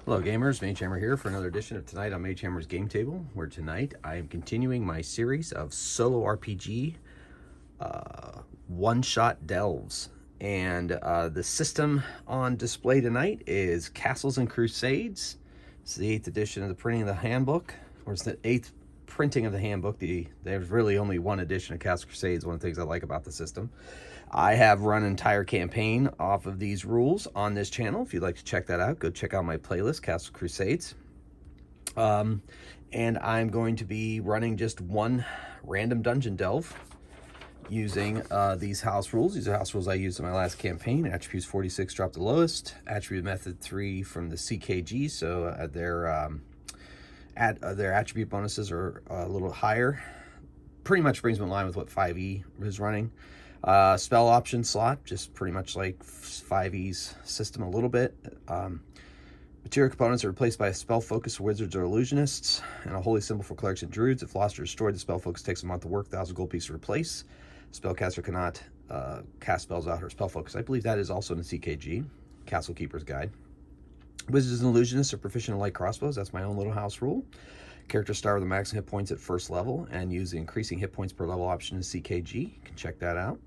Hello gamers, Mage Hammer here for another edition of Tonight on Mage Hammer's Game Table, where tonight I am continuing my series of solo RPG one-shot delves. And the system on display tonight is Castles and Crusades. It's the 8th edition of the printing of the handbook, or it's the 8th printing of the handbook. There's really only one edition of Castles and Crusades, one of the things I like about the system. I have run an entire campaign off of these rules on this channel. If you'd like to check that out, go check out my playlist, Castles Crusades. And I'm going to be running just one random dungeon delve using these house rules. These are house rules I used in my last campaign. Attributes 46 dropped the lowest. Attribute method 3 from the CKG, so their attribute bonuses are a little higher. Pretty much brings them in line with what 5e is running. Spell option slot, just pretty much like 5e's system a little bit. Material components are replaced by a spell focus for wizards or illusionists, and a holy symbol for clerics and druids. If lost or destroyed, the spell focus takes a month to work, 1,000 gold piece to replace. Spellcaster cannot cast spells out her spell focus. I believe that is also in the CKG, Castle Keeper's Guide. Wizards and illusionists are proficient in light crossbows. That's my own little house rule. Characters start with the maximum hit points at first level and use the increasing hit points per level option in CKG. You can check that out.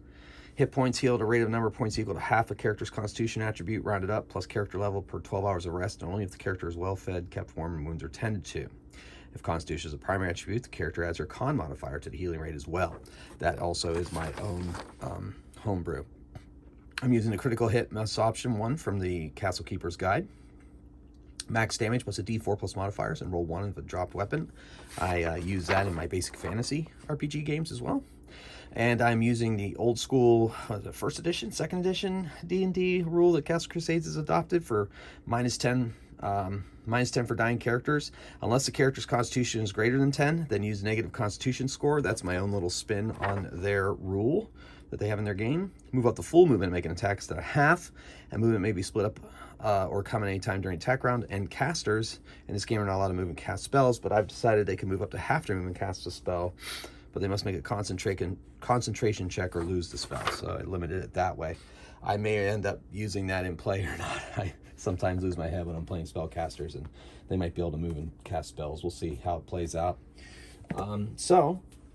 Hit points healed at a rate of number of points equal to half a character's constitution attribute rounded up plus character level per 12 hours of rest, and only if the character is well fed, kept warm, and wounds are tended to. If constitution is a primary attribute, the character adds her con modifier to the healing rate as well. That also is my own homebrew. I'm using the critical hit mess option 1 from the Castle Keeper's Guide. Max damage plus a d4 plus modifiers and roll 1 of a dropped weapon. I use that in my basic fantasy RPG games as well. And I'm using the old school, the first edition, second edition D&D rule that Castles Crusades has adopted for minus 10 for dying characters. Unless the character's constitution is greater than 10, then use negative constitution score. That's my own little spin on their rule that they have in their game. Move up the full movement and make an attack instead of half, and movement may be split up or come at any time during attack round. And casters in this game are not allowed to move and cast spells, but I've decided they can move up to half their movement and cast a spell, but they must make a concentration check or lose the spell. So I limited it that way. I may end up using that in play or not. I sometimes lose my head when I'm playing spellcasters, and they might be able to move and cast spells. We'll see how it plays out.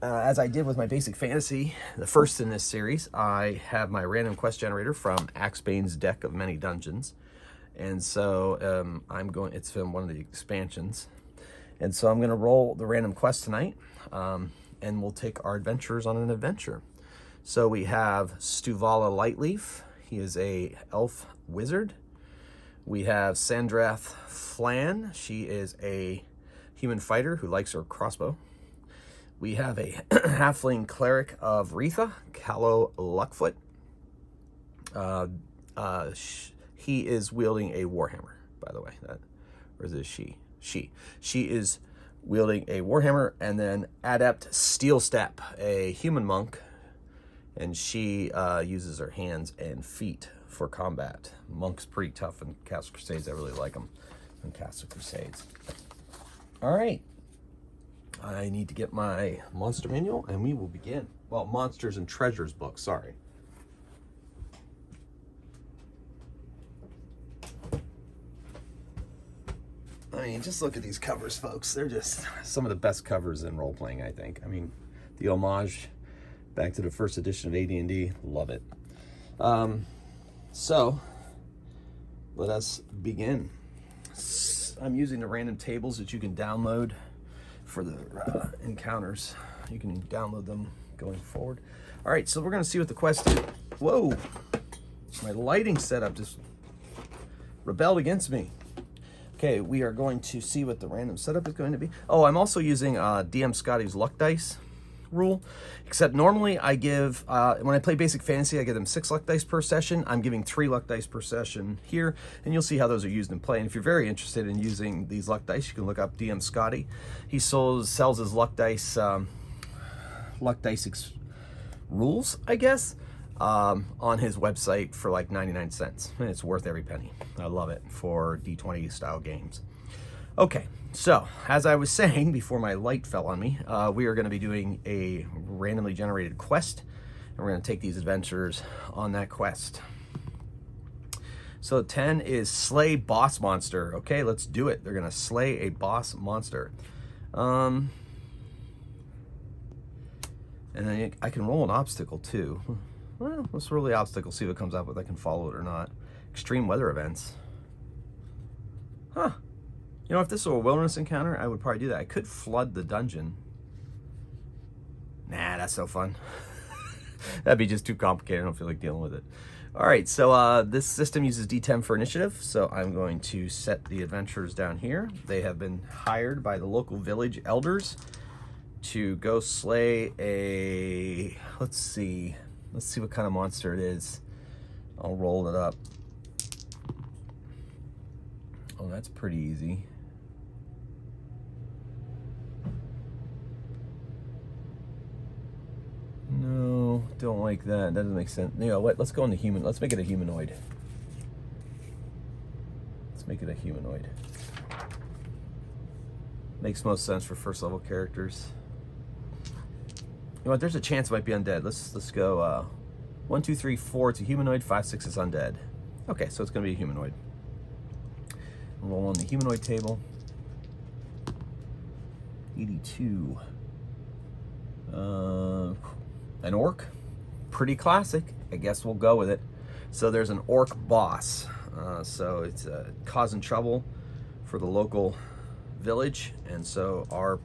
As I did with my basic fantasy, the first in this series, I have my random quest generator from Axbane's Deck of Many Dungeons. And so it's from one of the expansions. And so I'm going to roll the random quest tonight. And we'll take our adventurers on an adventure. So we have Stuvala Lightleaf. He is a elf wizard. We have Sandrath Flan. She is a human fighter who likes her crossbow. We have a halfling cleric of Retha, Callow Luckfoot. He is wielding a warhammer, by the way. Or is it she? She is wielding a warhammer. And then Adept Steelstep, a human monk, and she uses her hands and feet for combat. Monk's pretty tough in Castles Crusades. I really like them in Castles Crusades. All right, I need to get my monster manual and we will begin. Well, Monsters and Treasures book, sorry. I mean, just look at these covers, folks. They're just some of the best covers in role-playing, I think. I mean, the homage back to the first edition of AD&D, love it. So, let us begin. I'm using the random tables that you can download for the encounters. You can download them going forward. All right, so we're going to see what the quest is. Whoa! My lighting setup just rebelled against me. Okay, we are going to see what the random setup is going to be. Oh, I'm also using DM Scotty's luck dice rule, except normally I give, when I play basic fantasy, I give them 6 luck dice per session. I'm giving 3 luck dice per session here, and you'll see how those are used in play. And if you're very interested in using these luck dice, you can look up DM Scotty. He sells his luck dice rules, I guess, on his website for like 99 cents. And it's worth every penny. I love it for D20 style games. Okay, so as I was saying before my light fell on me, we are going to be doing a randomly generated quest, and we're going to take these adventurers on that quest. So 10 is slay boss monster. Okay, let's do it. They're gonna slay a boss monster. And then I can roll an obstacle too. Well, let's roll the obstacle, see what comes up with. I can follow it or not. Extreme weather events. Huh. You know, if this were a wilderness encounter, I would probably do that. I could flood the dungeon. Nah, that's no fun. That'd be just too complicated. I don't feel like dealing with it. All right, so this system uses D10 for initiative, so I'm going to set the adventurers down here. They have been hired by the local village elders to go slay a, let's see what kind of monster it is. I'll roll it up. Oh, that's pretty easy. No, don't like that. That doesn't make sense. You know what? Let's go on the human. Let's make it a humanoid. Let's make it a humanoid. Makes most sense for first level characters. You know what? There's a chance it might be undead. Let's go 1, 2, 3, 4. It's a humanoid. 5, 6 is undead. Okay, so it's gonna be a humanoid. Roll on the humanoid table. 82. An orc, pretty classic. I guess we'll go with it. So there's an orc boss. So it's causing trouble for the local village, and so our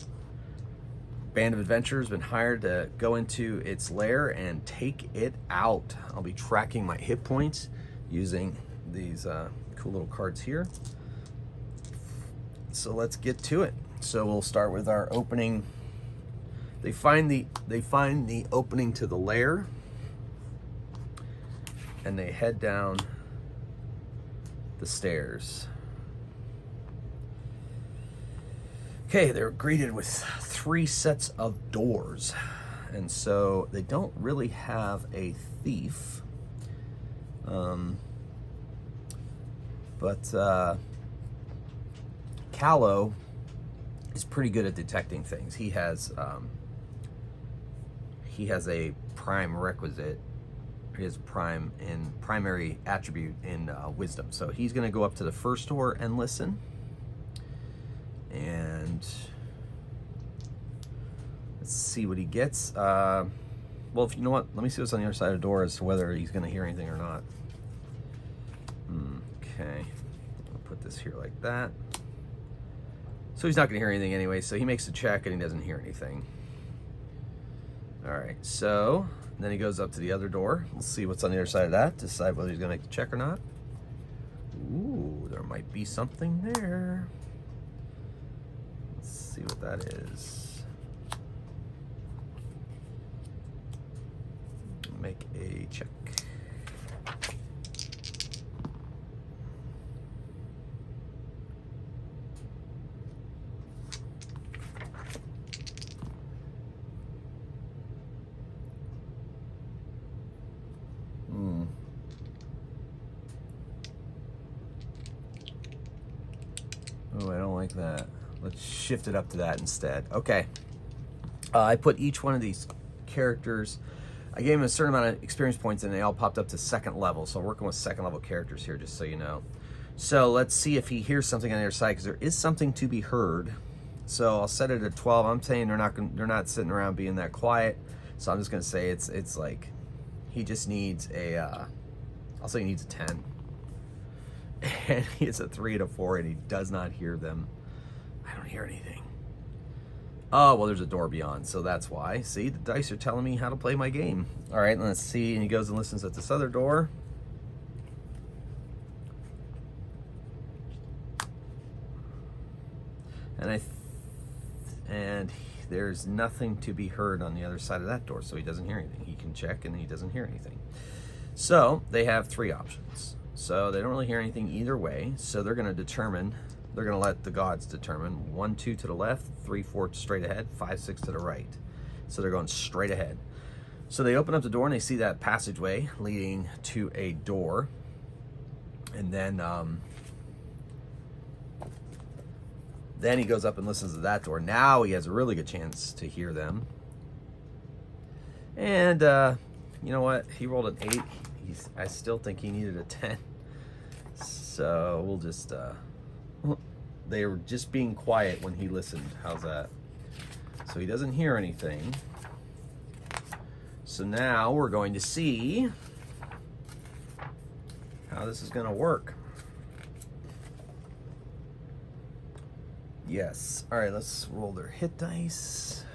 band of adventurers been hired to go into its lair and take it out. I'll be tracking my hit points using these cool little cards here. So let's get to it. So we'll start with our opening. They find the opening to the lair, and they head down the stairs. Okay, they're greeted with 3 sets of doors, and so they don't really have a thief, but Callow is pretty good at detecting things. He has a prime requisite. He has primary attribute in wisdom. So he's going to go up to the first door and listen. And let's see what he gets. Well, if you know what, let me see what's on the other side of the door as to whether he's going to hear anything or not. Okay, I'll put this here like that. So he's not going to hear anything anyway. So he makes a check and he doesn't hear anything. All right, so then he goes up to the other door. We'll see what's on the other side of that, decide whether he's gonna make the check or not. Ooh, there might be something there. Let's see what that is. Make a check. Oh, I don't like that. Let's shift it up to that instead. Okay. I put each one of these characters, I gave them a certain amount of experience points and they all popped up to 2nd level. So I'm working with 2nd level characters here, just so you know. So let's see if he hears something on the other side, because there is something to be heard. So I'll set it at 12. I'm saying they're not sitting around being that quiet. So I'm just gonna say it's like he just needs a I'll say he needs a 10. And he has a 3 and a 4 and he does not hear them. I don't hear anything. Oh, well, there's a door beyond, so that's why. See, the dice are telling me how to play my game. All right, let's see. And he goes and listens at this other door. And there's nothing to be heard on the other side of that door, so he doesn't hear anything. He can check and he doesn't hear anything. So they have 3 options. So they don't really hear anything either way. So they're going to let the gods determine 1, 2 to the left, 3, 4 straight ahead, 5, 6 to the right. So they're going straight ahead. So they open up the door and they see that passageway leading to a door. And then he goes up and listens to that door. Now he has a really good chance to hear them. And you know what? He rolled an 8. I still think he needed a 10. So we'll just, they were just being quiet when he listened. How's that? So he doesn't hear anything. So now we're going to see how this is going to work. Yes. All right, let's roll their hit dice.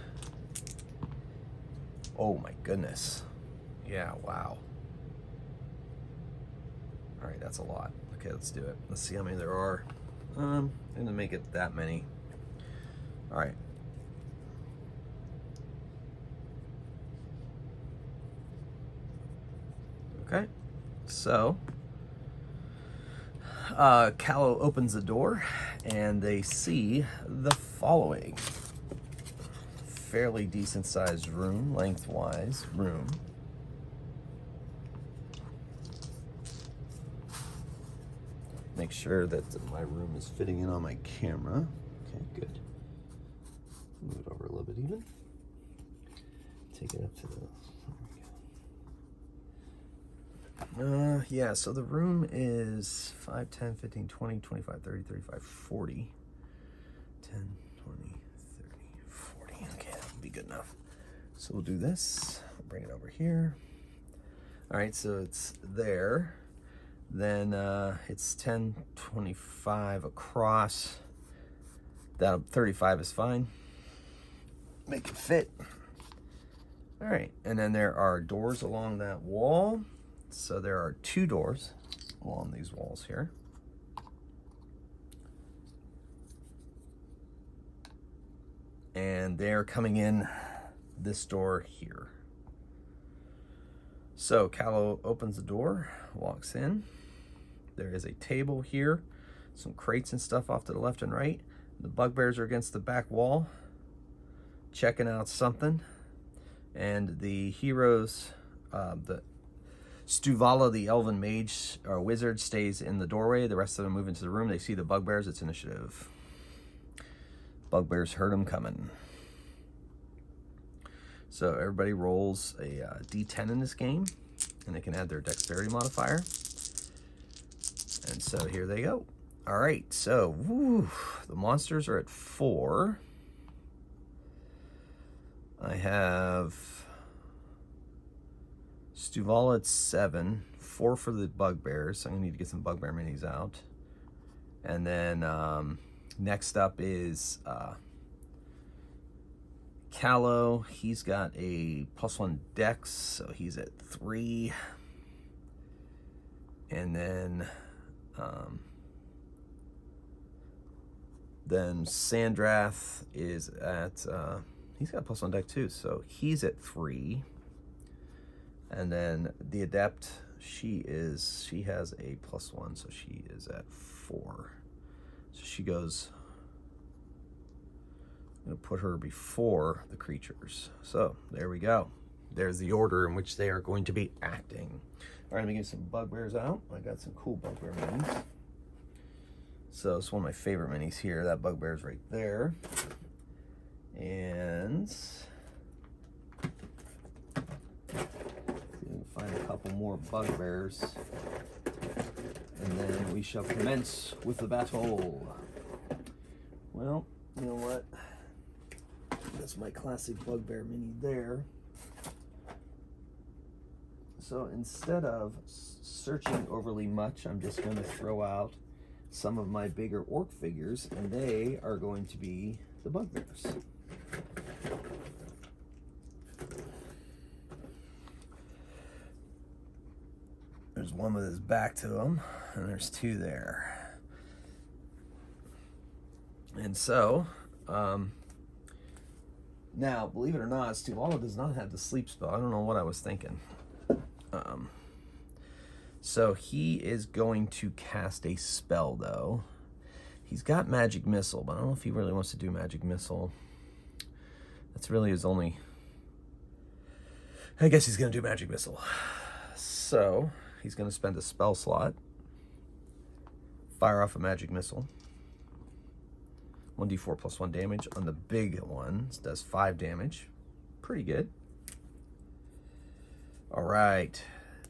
Oh my goodness. Yeah, wow. All right, that's a lot. Okay, let's do it. Let's see how many there are. I'm gonna make it that many. All right. Okay, so Callow opens the door and they see the following. Fairly decent sized room, lengthwise room. Make sure that my room is fitting in on my camera. Okay, good. Move it over a little bit even. Take it up to the, there we go. Yeah, so the room is 5, 10, 15, 20, 25, 30, 35, 40. 10, 20, 30, 40. Okay, that would be good enough. So we'll do this. We'll bring it over here. All right, so it's there. Then it's 10, 25 across. That 35 is fine. Make it fit. All right, and then there are doors along that wall. So there are 2 doors along these walls here. And they're coming in this door here. So Callow opens the door, walks in. There is a table here, some crates and stuff off to the left and right. The bugbears are against the back wall, checking out something. And the heroes, the Stuvala, the elven mage or wizard, stays in the doorway. The rest of them move into the room. They see the bugbears. It's initiative. Bugbears heard them coming. So everybody rolls a D10 in this game, and they can add their dexterity modifier. And so here they go. All right, so the monsters are at 4. I have Stuvala at 7, 4 for the bugbears. So I'm gonna need to get some bugbear minis out. And then next up is Callow. He's got a +1 dex, so he's at 3. And then Sandrath is at he's got +1 dex too, so he's at 3. And then the adept, she has a +1, so she is at 4. So she goes, I'm gonna put her before the creatures. So there we go. There's the order in which they are going to be acting. All right, let me get some bugbears out. I got some cool bugbear minis. So it's one of my favorite minis here. That bugbear's right there. And find a couple more bugbears, and then we shall commence with the battle. Well, you know what? That's my classic bugbear mini there. So instead of searching overly much, I'm just going to throw out some of my bigger orc figures, and they are going to be the bugbears. There's one with his back to him, and there's 2 there. And so, now, believe it or not, Stuvala does not have the sleep spell. I don't know what I was thinking. So he is going to cast a spell, though. He's got Magic Missile, but I don't know if he really wants to do Magic Missile. That's really his only... I guess he's going to do Magic Missile. So he's going to spend a spell slot, fire off a Magic Missile. 1d4 plus 1 damage on the big one. It does 5 damage. Pretty good. All right.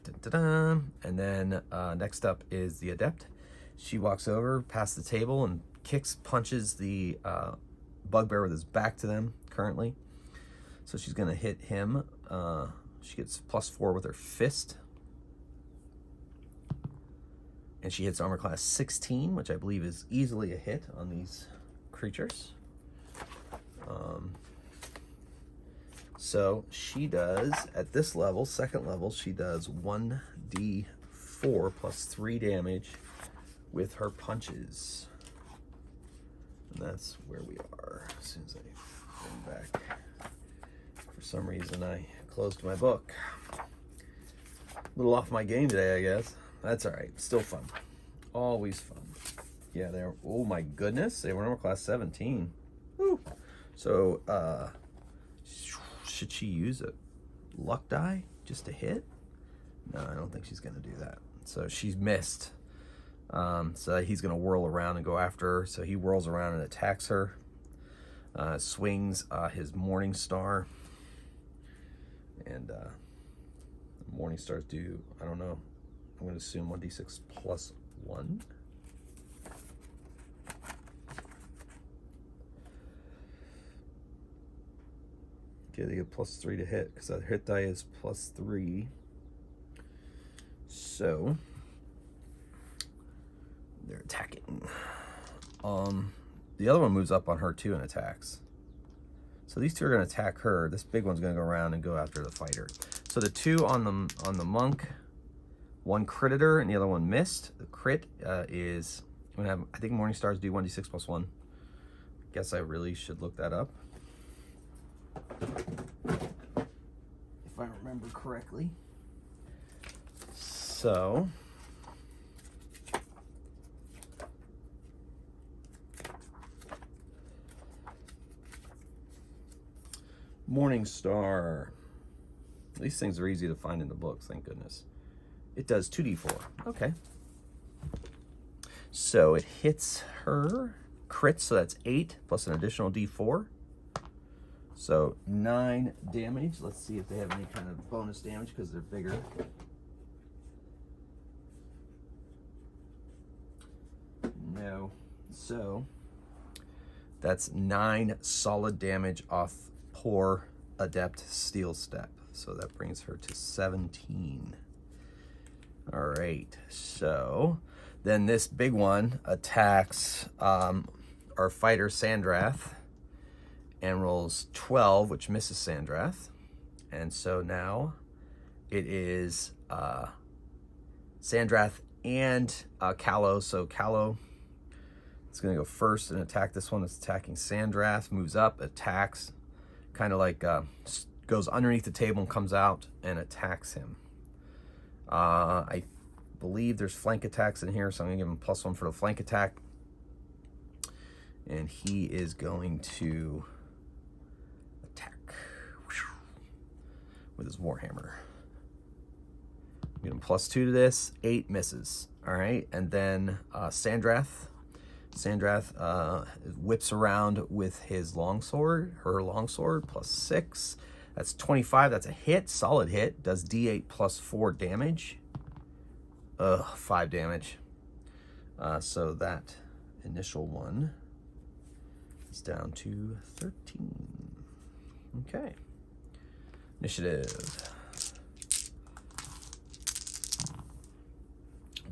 Dun, dun, dun. And then next up is the Adept. She walks over past the table and punches the bugbear with his back to them currently. So she's going to hit him. She gets +4 with her fist. And she hits armor class 16, which I believe is easily a hit on these creatures. So she does, at this level, second level, she does 1d4 +3 damage with her punches. And that's where we are. As soon as I bring back, for some reason I closed my book. A little off my game today, I guess. That's all right. Still fun. Always fun. Yeah, they're, oh my goodness, they were armor class 17. Woo. So, should she use a luck die just to hit? No, I don't think she's going to do that. So she's missed. So he's going to whirl around and go after her. So he whirls around and attacks her. Swings his Morning Star. And Morning Stars do, I don't know, I'm going to assume 1d6 +1. Okay, they get +3 to hit because that hit die is +3. So they're attacking. The other one moves up on her too and attacks. So these two are going to attack her. This big one's going to go around and go after the fighter. So the two on the monk, one critted her and the other one missed. The crit is, I'm gonna have, I think Morning Stars do 1d6 +1. Guess I really should look that up, if I remember correctly. So Morning Star. These things are easy to find in the books, thank goodness. It does 2d4. Okay. So it hits her, crits, so that's 8 plus an additional d4. So 9 damage. Let's see if they have any kind of bonus damage because they're bigger. No. So that's 9 solid damage off poor Adept Steel Step. So that brings her to 17. All right. So then this big one attacks our fighter Sandrath and rolls 12, which misses Sandrath. And so now it is Sandrath and Callow. So Callow is going to go first and attack this one that's attacking Sandrath. Moves up, attacks, kind of like goes underneath the table and comes out and attacks him. I believe there's flank attacks in here, so I'm going to give him +1 for the flank attack. And he is going to attack with his Warhammer. Give him +2 to this. 8 misses. All right, and then Sandrath. Sandrath whips around with his longsword, her longsword, +6. That's 25. That's a hit, solid hit. Does d8 +4 damage. 5 damage. So that initial one is down to 13. Okay. Initiative.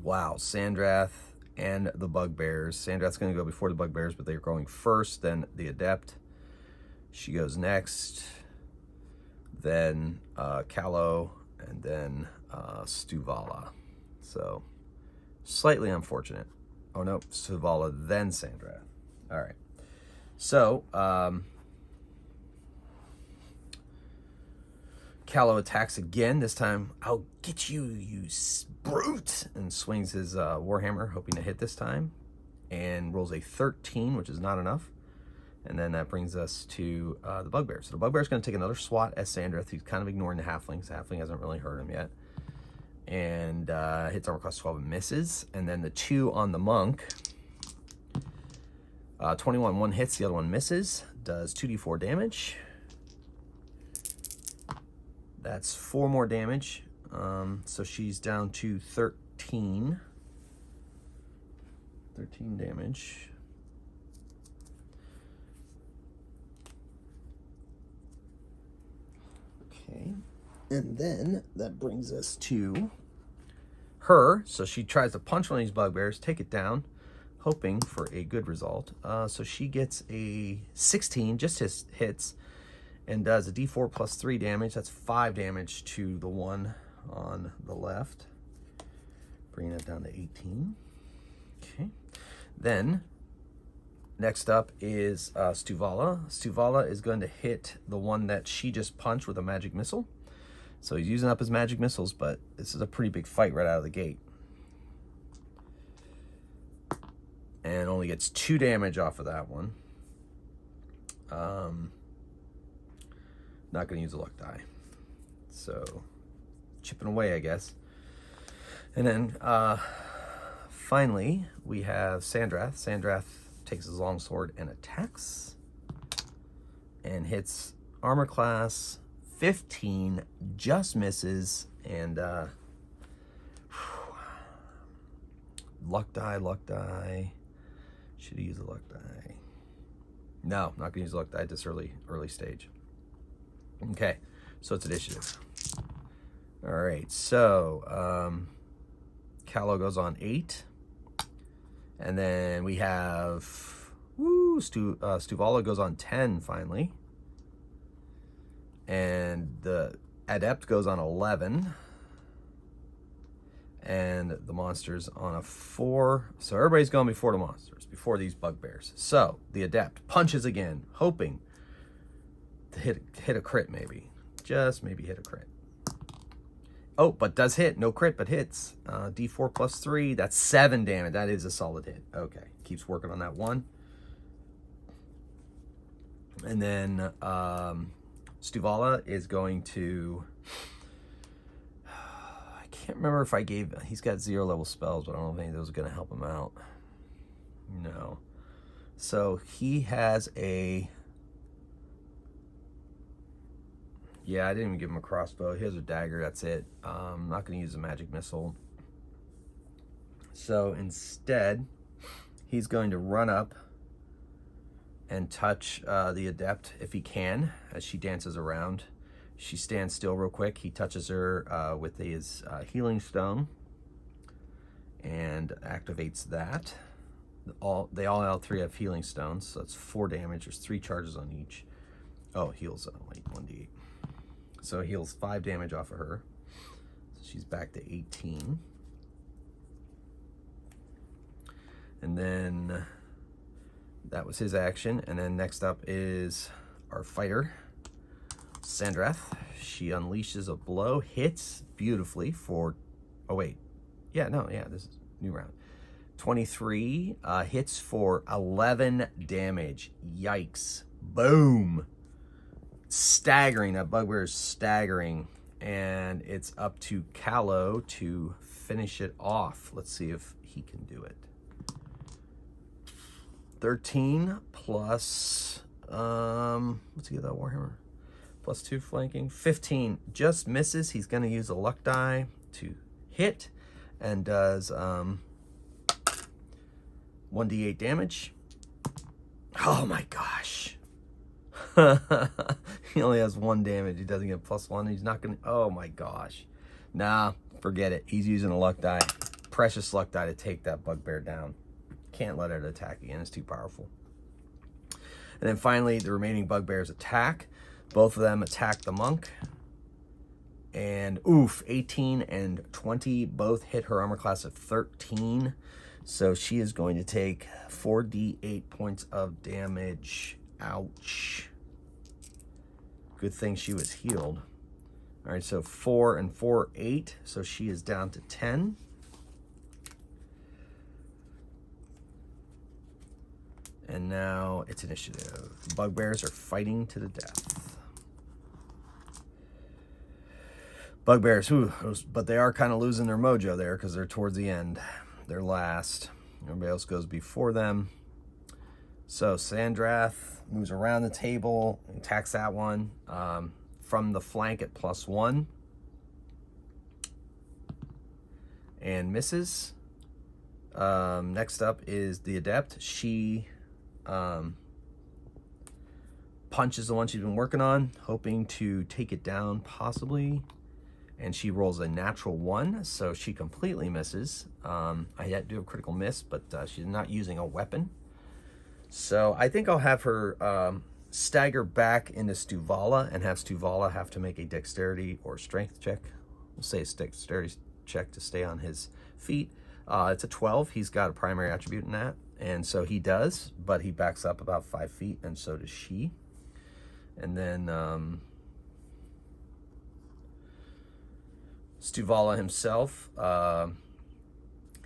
Wow, Sandrath and the Bugbears. Sandrath's going to go before the Bugbears, but they're going first. Then the Adept. She goes next. Then Callow, and then Stuvala. So slightly unfortunate. Oh no, Stuvala, then Sandrath. All right. So Callow attacks again. This time, I'll get you, you brute, and swings his Warhammer, hoping to hit this time, and rolls a 13, which is not enough. And then that brings us to the Bugbear. So the Bugbear's going to take another swat at Sandrath. He's kind of ignoring the Halflings. The Halfling hasn't really hurt him yet. And hits armor class 12 and misses. And then the 2 on the Monk. 21, one hits, the other one misses. Does 2d4 damage. That's 4 more damage. So she's down to 13. 13 damage. Okay. And then that brings us to her. So she tries to punch one of these bugbears, take it down, hoping for a good result. So she gets a 16, just hits, and does a d4 plus 3 damage. That's 5 damage to the one on the left, bringing it down to 18. Okay. Then next up is Stuvala. Stuvala is going to hit the one that she just punched with a magic missile. So he's using up his magic missiles, but this is a pretty big fight right out of the gate. And only gets 2 damage off of that one. Not going to use a luck die. So chipping away, I guess. And then finally, we have Sandrath. Sandrath takes his longsword and attacks. And hits armor class 15, just misses. And luck die. Should he use a luck die? No, not gonna use a luck die at this early stage. Okay, so it's initiative. All right, so Callow goes on 8, and then we have Stuvala goes on 10 finally, and the Adept goes on 11. And the monster's on a 4. So everybody's going before the monsters, before these bugbears. So the Adept punches again, hoping to hit a crit maybe. Just maybe hit a crit. Oh, but does hit. No crit, but hits. D4 plus 3. That's 7 damage. That is a solid hit. Okay. Keeps working on that one. And then Stuvala is going to... can't remember if I gave... He's got 0 level spells, but I don't know if any of those are going to help him out. No. So he has a... Yeah, I didn't even give him a crossbow. He has a dagger, that's it. I'm not going to use a magic missile. So instead, he's going to run up and touch the Adept if he can, as she dances around. She stands still real quick. He touches her with his healing stone and activates that. They all 3 have healing stones, so that's 4 damage. There's 3 charges on each. Oh, heals, wait, 1d8. So heals 5 damage off of her. So she's back to 18. And then that was his action. And then next up is our fighter, Sandrath. She unleashes a blow, hits beautifully for... Oh, wait. Yeah, no, yeah, this is new round. 23 hits for 11 damage. Yikes. Boom. Staggering. That bugbear is staggering. And it's up to Callow to finish it off. Let's see if he can do it. 13 plus... what's he get that Warhammer? Plus 2 flanking. 15 just misses. He's going to use a luck die to hit and does 1d8 damage. Oh my gosh. He only has 1 damage. He doesn't get +1. He's not going to... Oh my gosh. Nah, forget it. He's using a luck die. Precious luck die to take that bugbear down. Can't let it attack again. It's too powerful. And then finally, the remaining bugbears attack. Both of them attack the monk. And oof, 18 and 20 both hit her armor class of 13. So she is going to take 4d8 points of damage. Ouch. Good thing she was healed. All right, so 4 and 4, 8. So she is down to 10. And now it's initiative. The bugbears are fighting to the death. Bugbears, but they are kind of losing their mojo there because they're towards the end. They're last. Everybody else goes before them. So Sandrath moves around the table, attacks that one from the flank at +1. And misses. Next up is the Adept. She punches the one she's been working on, hoping to take it down possibly. And she rolls a natural 1, so she completely misses. I had to do a critical miss, but she's not using a weapon. So I think I'll have her stagger back into Stuvala and have Stuvala have to make a dexterity or strength check. We'll say a dexterity check to stay on his feet. It's a 12. He's got a primary attribute in that, and so he does, but he backs up about 5 feet, and so does she. And then Stuvala himself,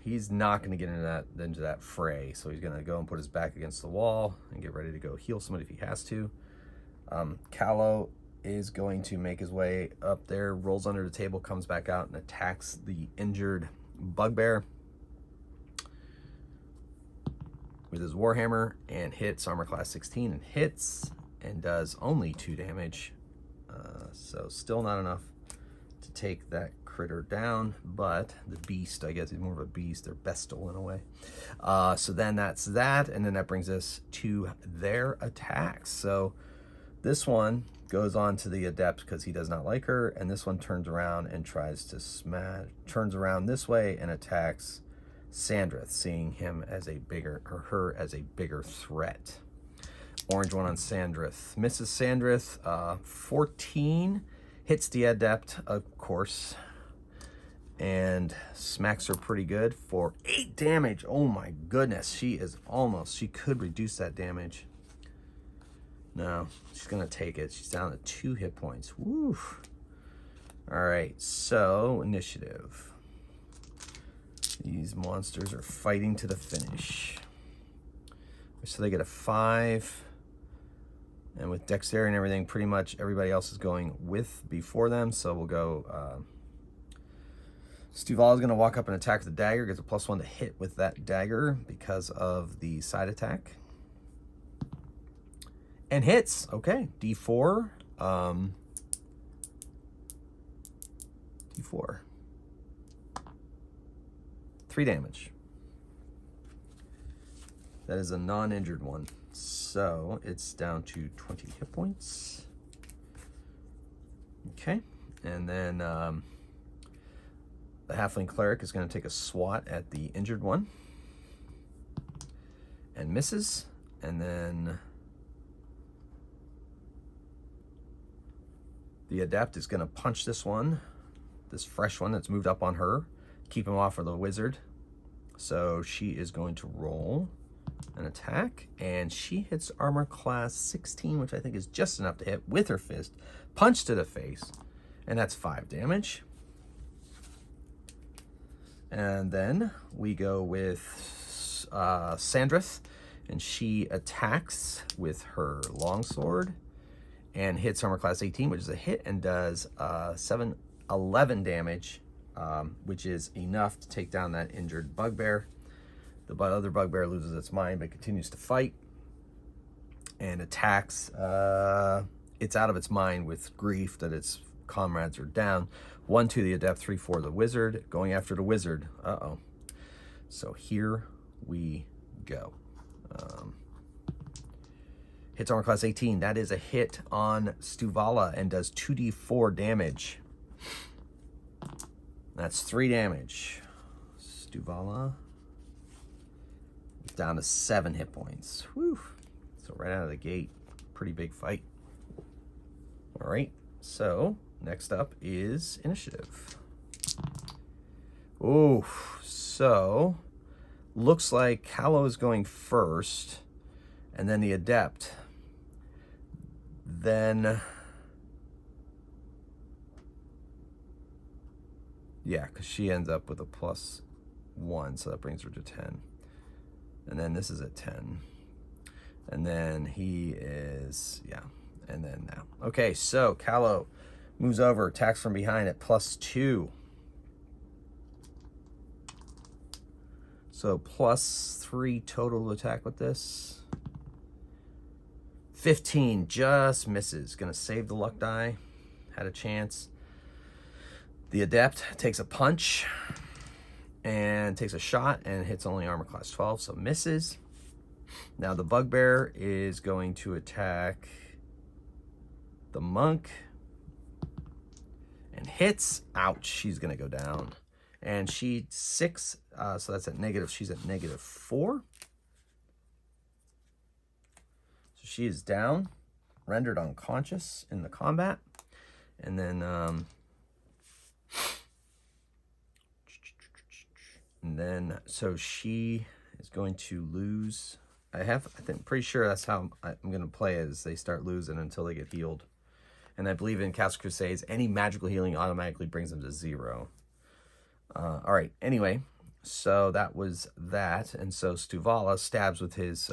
he's not going to get into that fray, so he's going to go and put his back against the wall and get ready to go heal somebody if he has to. Callow is going to make his way up there, rolls under the table, comes back out and attacks the injured bugbear with his warhammer and hits armor class 16 and hits and does only 2 damage. So still not enough to take that critter down, but the beast, I guess he's more of a beast, they're bestial in a way. So then that's that, and then that brings us to their attacks. So this one goes on to the Adept because he does not like her, and this one turns around and tries to turns around this way and attacks Sandrith, seeing him as a bigger, or her as a bigger threat. Orange one on Sandrith. Misses Sandrith, 14. Hits the Adept, of course, and smacks her pretty good for 8 damage. Oh my goodness, she could reduce that damage. No, she's gonna take it. She's down to 2 hit points. Woo. All right, so initiative. These monsters are fighting to the finish. So they get a 5. And with dexterity and everything, pretty much everybody else is going before them. So we'll go, Stuvala is going to walk up and attack the dagger, gets a +1 to hit with that dagger because of the side attack. And hits, okay, D4. D4. 3 damage. That is a non-injured one. So it's down to 20 hit points. Okay, and then the Halfling Cleric is going to take a swat at the injured one and misses. And then the Adept is going to punch this one, this fresh one that's moved up on her, keep him off of the wizard. So she is going to roll an attack, and she hits armor class 16, which I think is just enough to hit with her fist. Punch to the face, and that's 5 damage. And then we go with Sandrith, and she attacks with her longsword and hits armor class 18, which is a hit, and does 11 damage, which is enough to take down that injured bugbear. The other bugbear loses its mind but continues to fight and attacks. It's out of its mind with grief that its comrades are down. 1 to the Adept, 3 for the wizard. Going after the wizard. Uh-oh. So here we go. Hits armor class 18. That is a hit on Stuvala and does 2d4 damage. That's 3 damage. Stuvala down to 7 hit points. Whew. So right out of the gate, pretty big fight. All right, so next up is initiative. Oh, so looks like Callow is going first, and then the Adept. Then, yeah, because she ends up with a +1, so that brings her to 10. And then this is at 10. And then he is, yeah, and then now. Okay, so Callow moves over, attacks from behind at +2. So +3 total attack with this. 15, just misses. Gonna save the luck die. Had a chance. The Adept takes a punch and takes a shot and hits only armor class 12, so misses. Now the bugbear is going to attack the monk and hits. Ouch, she's gonna go down. And she's 6, so that's at negative. She's at -4. So she is down, rendered unconscious in the combat. And then, so she is going to lose. I'm pretty sure that's how I'm going to play it, is they start losing until they get healed. And I believe in Castles Crusades, any magical healing automatically brings them to 0. All right, anyway, so that was that. And so Stuvala stabs with his,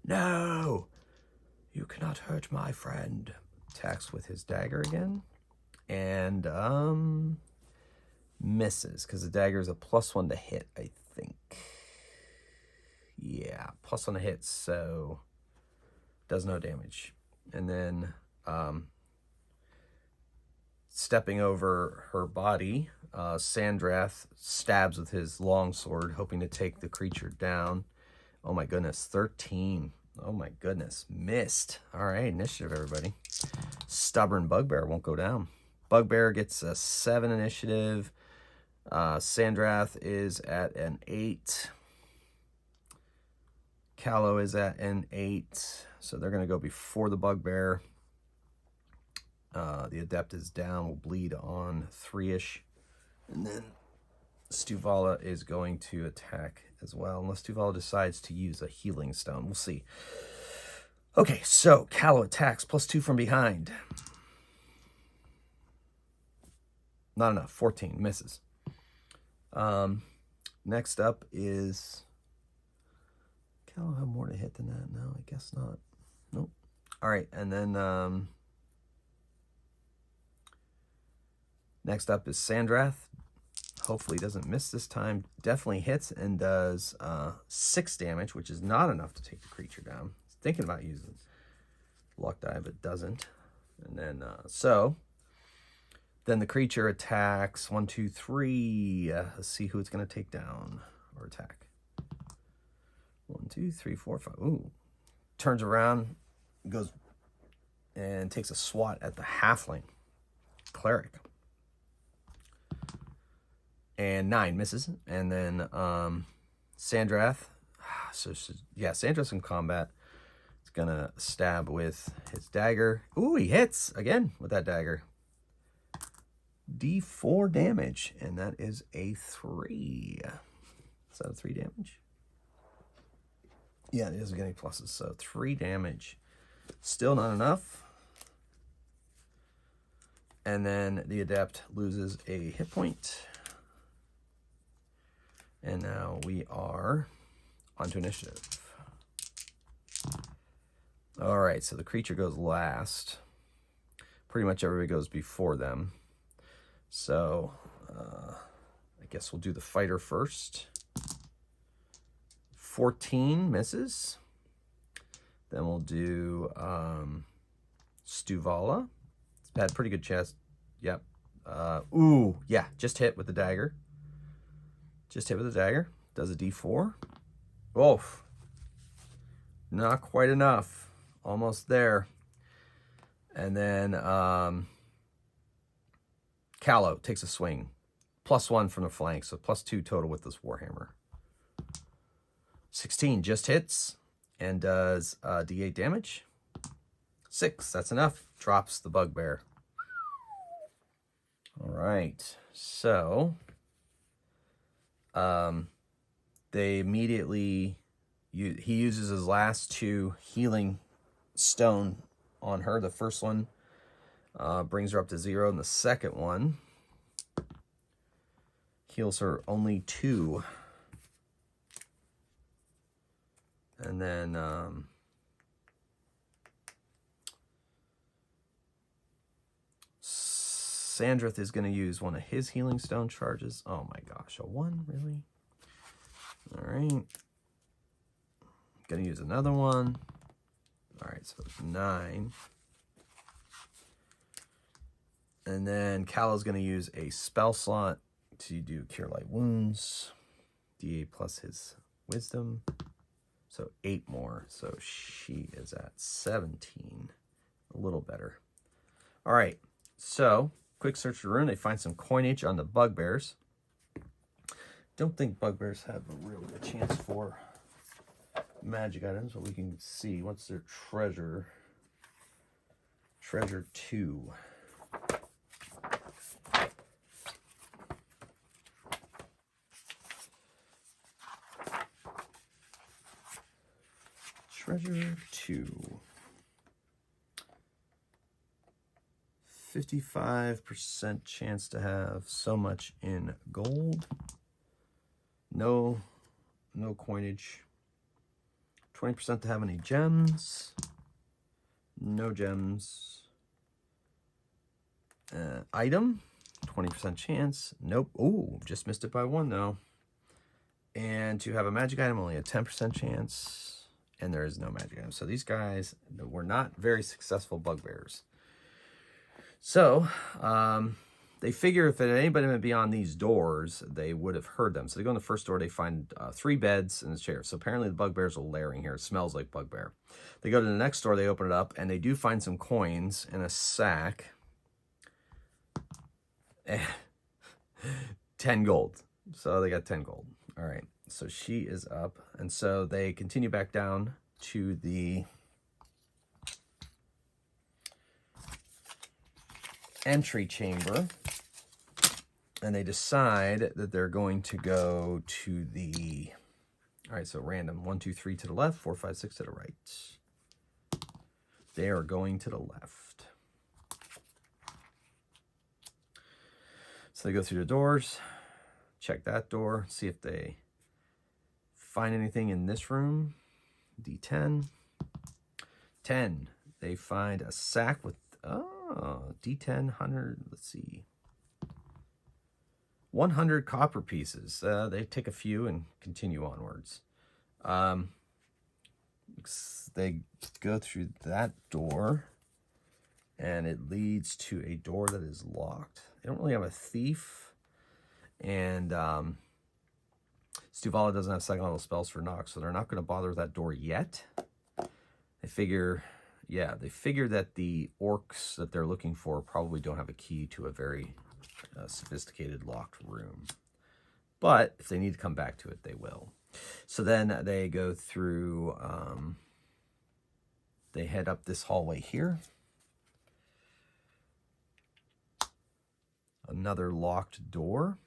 no, you cannot hurt my friend. Attacks with his dagger again. And, misses, because the dagger is a +1 to hit, I think. Yeah, +1 to hit, so does no damage. And then, stepping over her body, Sandrath stabs with his longsword, hoping to take the creature down. Oh my goodness, 13. Oh my goodness, missed. All right, initiative, everybody. Stubborn bugbear won't go down. Bugbear gets a 7 initiative. Sandrath is at an 8. Callow is at an 8. So they're going to go before the bugbear. The adept is down, will bleed on 3-ish. And then Stuvala is going to attack as well, unless Stuvala decides to use a healing stone. We'll see. Okay, so Callow attacks, +2 from behind. Not enough, 14, misses. Next up is... Callow have more to hit than that? No, I guess not. Nope. All right, and then... next up is Sandrath. Hopefully doesn't miss this time. Definitely hits and does 6 damage, which is not enough to take the creature down. He's thinking about using luck die, but doesn't. And then, then the creature attacks 1, 2, 3. Let's see who it's going to take down or attack. 1, 2, 3, 4, 5. Ooh. Turns around, goes and takes a swat at the halfling cleric. And 9 misses. And then Sandrath. Sandrath's in combat. It's going to stab with his dagger. Ooh, he hits again with that dagger. D4 damage. And that is a 3. Is that a 3 damage? Yeah, it doesn't get any pluses. So 3 damage. Still not enough. And then the adept loses a hit point. And now we are onto initiative. All right, so the creature goes last. Pretty much everybody goes before them. So I guess we'll do the fighter first. 14 misses. Then we'll do Stuvala. It's had pretty good chest. Yep. Ooh, yeah, just hit with the dagger. Just hit with the dagger. Does a D4. Oof. Not quite enough. Almost there. And then Callow takes a swing. +1 from the flank, so +2 total with this Warhammer. 16 just hits and does D8 damage. 6, that's enough. Drops the bugbear. All right, so they immediately, he uses his last 2 healing stone on her. The first one brings her up to 0, and the second one heals her only 2. And then Sandrath is going to use one of his healing stone charges. Oh my gosh, a 1, really? All right. Going to use another one. All right, so it's 9. And then Callow's going to use a spell slot to do Cure Light Wounds. D8 plus his wisdom. So 8 more. So she is at 17. A little better. All right. So, quick search of the room. They find some coinage on the bugbears. Don't think bugbears have a real good chance for magic items, but we can see what's their treasure. Treasure 2. Treasure 2. 55% chance to have so much in gold. No coinage. 20% to have any gems. No gems. Item. 20% chance. Nope. Ooh, just missed it by 1 though. And to have a magic item, only a 10% chance. And there is no magic item. So these guys were not very successful bugbears. So, they figure if anybody went beyond these doors, they would have heard them. So they go in the first door, they find 3 beds and a chair. So apparently the bugbears are lairing here. It smells like bugbear. They go to the next door, they open it up, and they do find some coins in a sack. 10 gold. So they got 10 gold. All right. So she is up. And so they continue back down to the entry chamber. And they decide that they're going to go to the... All right, so random. 1, 2, 3 to the left, 4, 5, 6 to the right. They are going to the left. So they go through the doors, check that door, see if they find anything in this room. D10. 10. They find a sack with, D10, 100, let's see. 100 copper pieces. They take a few and continue onwards. They go through that door, and it leads to a door that is locked. They don't really have a thief, and Stuvala doesn't have second level spells for knock, so they're not going to bother with that door yet. They figure, yeah, they figure that the orcs that they're looking for probably don't have a key to a very sophisticated locked room. But if they need to come back to it, they will. So then they go through, they head up this hallway here. Another locked door.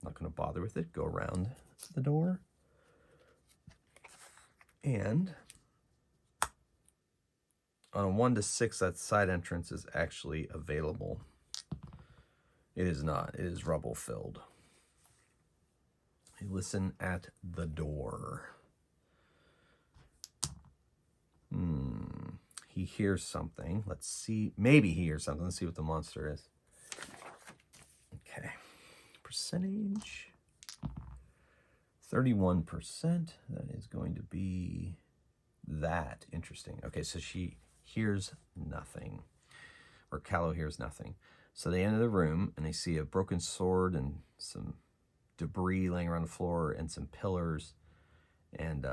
Not going to bother with it. Go around the door. And on a 1 to 6, that side entrance is actually available. It is not. It is rubble filled. You listen at the door. He hears something. Let's see. Maybe he hears something. Let's see what the monster is. Okay. Percentage. 31%. That is going to be that. Interesting. Okay, so she hears nothing. Or Callow hears nothing. So they enter the room, and they see a broken sword and some debris laying around the floor and some pillars and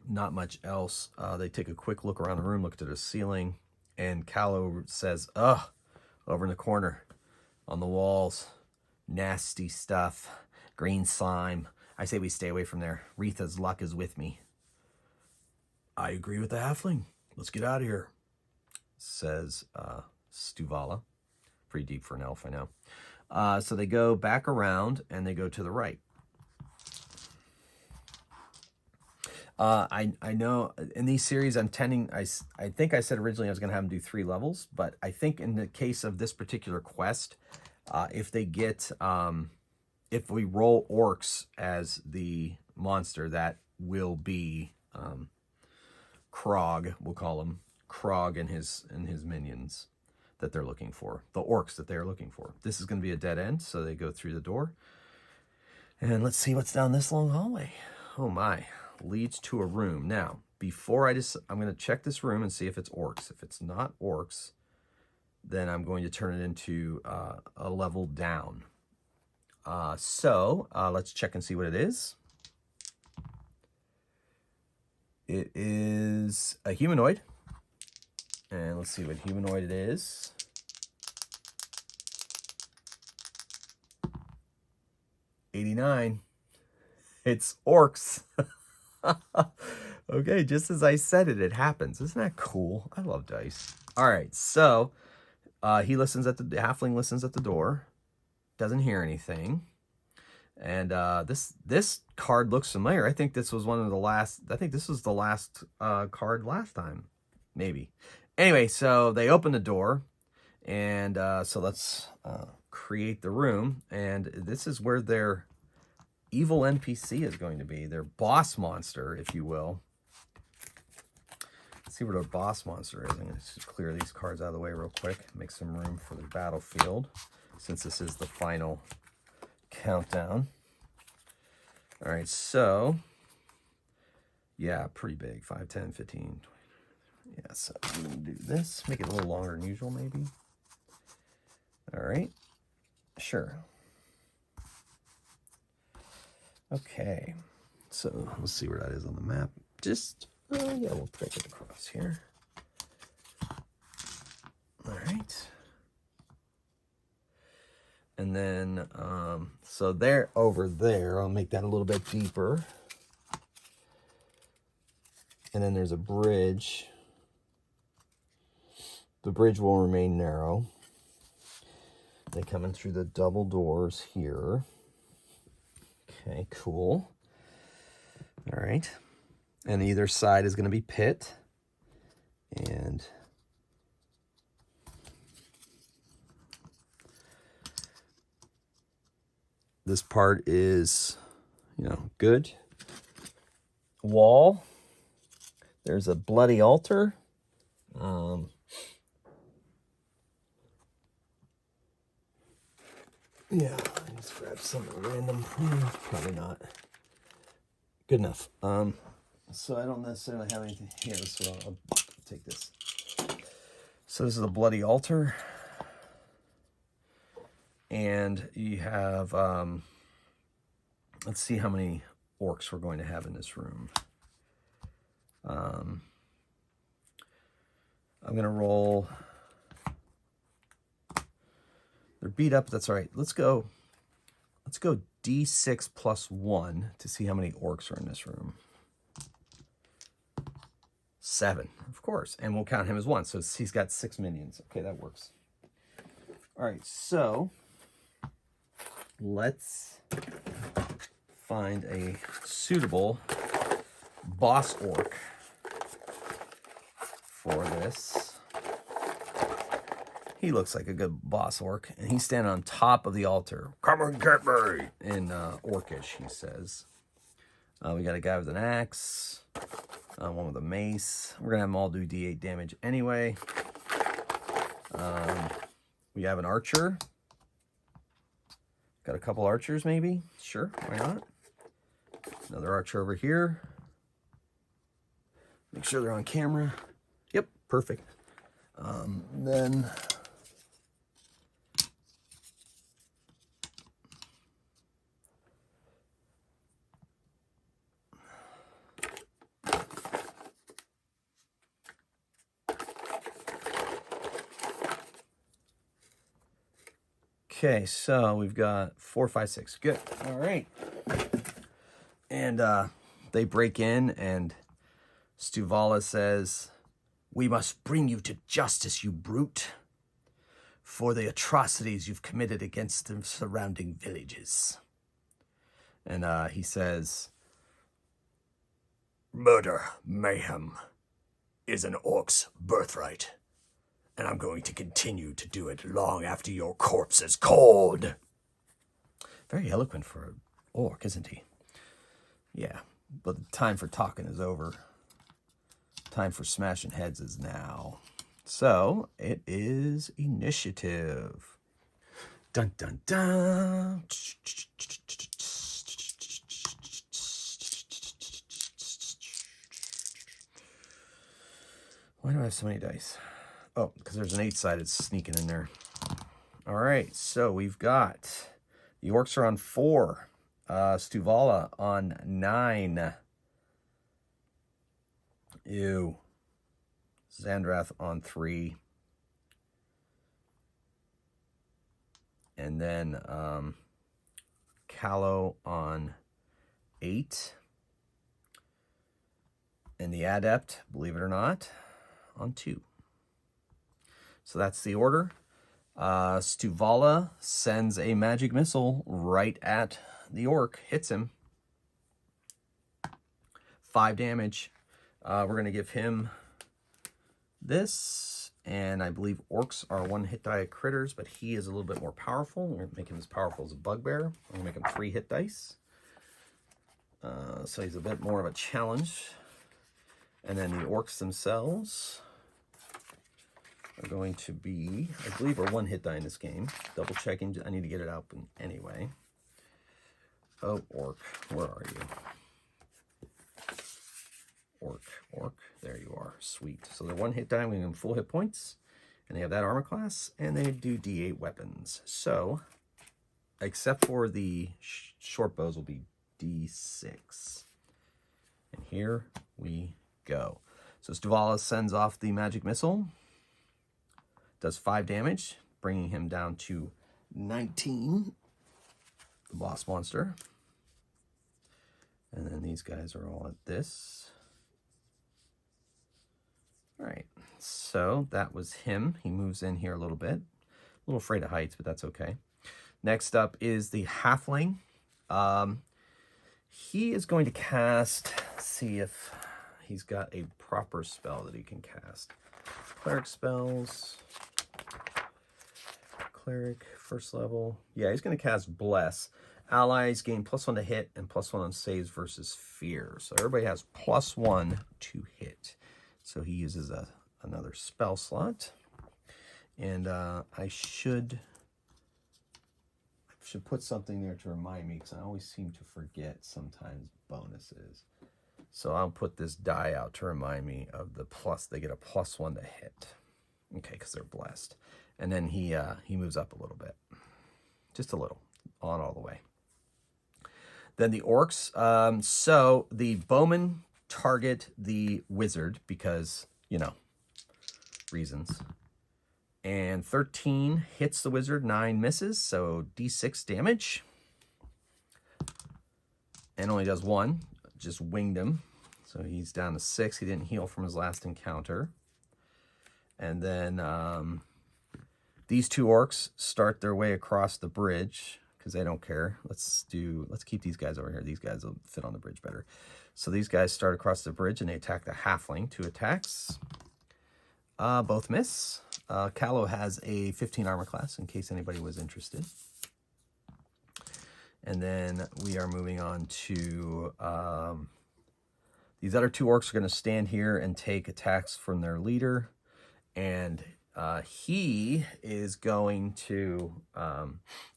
not much else. They take a quick look around the room, look to the ceiling, and Callow says, ugh, over in the corner on the walls, nasty stuff, green slime. I say we stay away from there. Retha's luck is with me. I agree with the halfling. Let's get out of here, says Stuvala. Pretty deep for an elf, I know. So they go back around and they go to the right. I know in these series I think I said originally I was going to have them do 3 levels, but I think in the case of this particular quest, if they get, if we roll orcs as the monster, that will be Krog, we'll call him Krog and his minions that they're looking for, the orcs that they're looking for. This is going to be a dead end, so they go through the door. And let's see what's down this long hallway. Oh my, leads to a room. Now, before I'm going to check this room and see if it's orcs. If it's not orcs, then I'm going to turn it into a level down. Let's check and see what it is. It is a humanoid. And let's see what humanoid it is. $89. It's orcs. Okay, just as I said it, it happens. Isn't that cool? I love dice. All right, so he listens at the halfling listens at the door. Doesn't hear anything. And this card looks familiar. I think this was one of the last. I think this was the last card last time, maybe. Anyway, so they open the door, and so let's create the room. And this is where their evil NPC is going to be. Their boss monster, if you will. Let's see what our boss monster is. I'm going to just clear these cards out of the way real quick. Make some room for the battlefield, since this is the final countdown. All right, so yeah, pretty big. 5, 10, 15, 20. Yeah, so I'm going to do this. Make it a little longer than usual, maybe. All right, sure. Okay, so let's see where that is on the map. Just, yeah, we'll break it across here. All right. And then, so they're over there. I'll make that a little bit deeper. And then there's a bridge. The bridge will remain narrow. They come in through the double doors here. Okay, cool. All right. And either side is going to be pit. And this part is, you know, good. Wall. There's a bloody altar. Yeah, let's grab something random. Probably not. Good enough. So I don't necessarily have anything here, so I'll take this. So this is a bloody altar. And you have, let's see how many orcs we're going to have in this room. I'm going to roll. They're beat up. That's all right. Let's go D6 plus 1 to see how many orcs are in this room. 7, of course. And we'll count him as 1. So he's got 6 minions. Okay, that works. All right, so let's find a suitable boss orc for this. He looks like a good boss orc, and he's standing on top of the altar. Come and get me! In orcish, he says. We got a guy with an axe, one with a mace. We're going to have them all do D8 damage anyway. We have an archer. Got a couple archers, maybe? Sure, why not? Another archer over here. Make sure they're on camera. Yep, perfect. Then okay, so we've got 4, 5, 6. Good. All right. And they break in, and Stuvala says, "We must bring you to justice, you brute, for the atrocities you've committed against the surrounding villages." And he says, "Murder, mayhem, is an orc's birthright, and I'm going to continue to do it long after your corpse is cold." Very eloquent for an orc, isn't he? Yeah, but the time for talking is over. Time for smashing heads is now. So, it is initiative. Dun, dun, dun. Why do I have so many dice? Oh, because there's an 8-sided sneaking in there. All right, so we've got The orcs are on 4. Stuvala on 9. Ew. Zandrath on 3. And then Callow on 8. And the Adept, believe it or not, on 2. So that's the order. Stuvala sends a magic missile right at the orc, hits him. 5 damage. We're going to give him this, and I believe orcs are 1 hit die critters, but he is a little bit more powerful. We're going to make him as powerful as a bugbear. I'm going to make him 3 hit dice. So he's a bit more of a challenge. And then the orcs themselves are going to be, I believe, are 1 hit die in this game. Double checking. I need to get it out anyway. Oh, orc, where are you? Orc, there you are. Sweet. So they're 1 hit die, we give them full hit points, and they have that armor class, and they do D8 weapons. So, except for the short bows, will be D6. And here we go. So Stuvala sends off the magic missile, does 5 damage, bringing him down to 19, the boss monster. And then these guys are all at this. All right, so that was him. He moves in here a little bit. A little afraid of heights, but that's okay. Next up is the halfling. He is going to cast, see if he's got a proper spell that he can cast. Cleric spells. Cleric, first level. Yeah, he's going to cast Bless. Allies gain +1 to hit and +1 on saves versus fear. So everybody has +1 to hit. So he uses another spell slot. And I should put something there to remind me, because I always seem to forget sometimes bonuses. So I'll put this die out to remind me of the plus. They get a +1 to hit. Okay, because they're blessed. And then he moves up a little bit. Just a little. On all the way. Then the orcs. So the bowmen target the wizard because, you know, reasons. And 13 hits the wizard, 9 misses, so D6 damage. And only does 1, just winged him. So he's down to 6. He didn't heal from his last encounter. And then these 2 orcs start their way across the bridge because they don't care. Let's keep these guys over here. These guys will fit on the bridge better. So these guys start across the bridge and they attack the halfling. 2 attacks. Both miss. Callow has a 15 armor class in case anybody was interested. And then we are moving on to these other 2 orcs are going to stand here and take attacks from their leader. And he is going to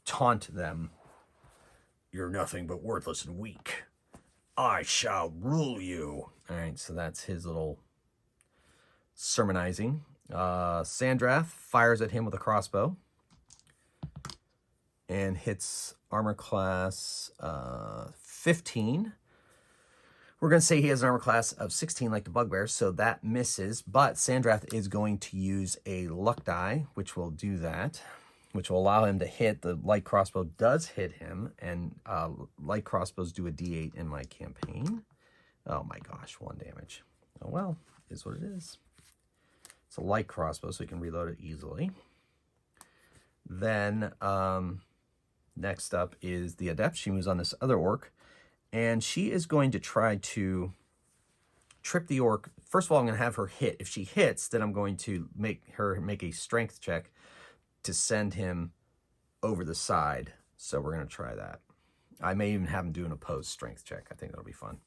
taunt them. You're nothing but worthless and weak. I shall rule you. All right, so that's his little sermonizing. Sandrath fires at him with a crossbow and hits armor class 15. We're going to say he has an armor class of 16 like the bugbear, so that misses. But Sandrath is going to use a luck die, which will do that, which will allow him to hit. The light crossbow does hit him, and light crossbows do a D8 in my campaign. Oh my gosh, 1 damage. Oh well, is what it is. It's a light crossbow, so you can reload it easily. Then next up is the Adept. She moves on this other orc, and she is going to try to trip the orc. First of all, I'm going to have her hit. If she hits, then I'm going to make her make a strength check to send him over the side. So we're going to try that. I may even have him do an opposed strength check. I think that'll be fun.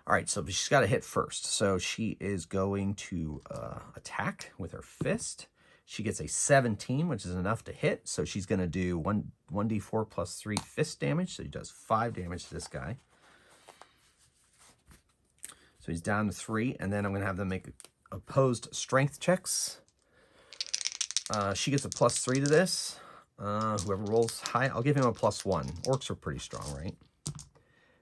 All right, so she's got to hit first. So she is going to attack with her fist. She gets a 17, which is enough to hit. So she's going to do 1d4 plus 3 fist damage. So he does 5 damage to this guy. So he's down to 3. And then I'm going to have them make opposed strength checks. She gets a +3 to this. Whoever rolls high, I'll give him a +1. Orcs are pretty strong, right?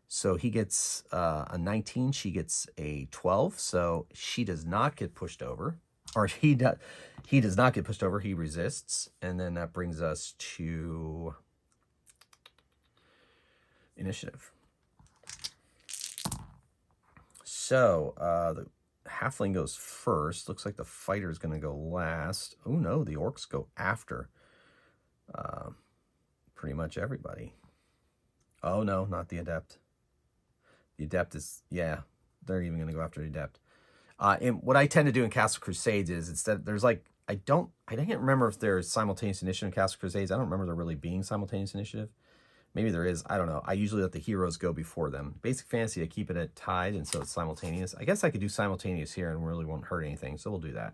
So he gets a 19. She gets a 12. So she does not get pushed over. Or he does not get pushed over. He resists. And then that brings us to initiative. So the halfling goes first. Looks like the fighter is going to go last. Oh no, the orcs go after pretty much everybody. Oh no, not the adept. The adept is, yeah, they're even going to go after the adept. And what I tend to do in Castle Crusades is instead there's like, I can't remember if there's simultaneous initiative in Castle Crusades. I don't remember there really being simultaneous initiative. Maybe there is. I don't know. I usually let the heroes go before them. Basic Fantasy, I keep it at tied, and so it's simultaneous. I guess I could do simultaneous here and really won't hurt anything, so we'll do that.